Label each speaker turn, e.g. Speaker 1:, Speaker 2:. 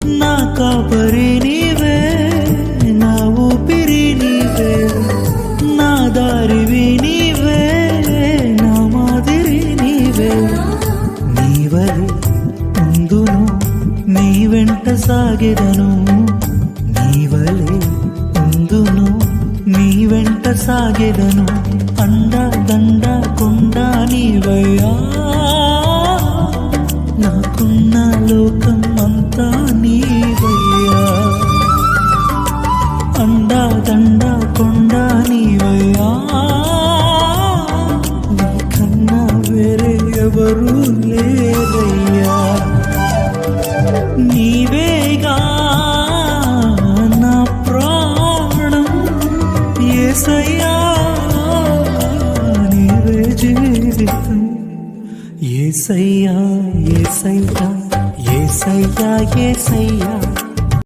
Speaker 1: నా కాపరి నీవే, నా ఊపిరి నీవే, నా దారివి నీవే, నా మాదిరి నీవే. నీవలే ఉందును, నీ వెంట సాగెదను. నీవలే ఉందును, నీ వెంట సాగెదను. అండ దండ కొండ నీవయ్యా, నాకున్న లోకం అంతా నీవయ్యా. అండ దండ కొండ నీవయ్యా, నీకన్నా వేరే ఎవరు లేరయ్యా. నీవేగా నా ప్రాణం యేసయ్యా, నీవే జీవితం. యేసయ్యా యేసయ్యా యేసయ్యా యేసయ్యా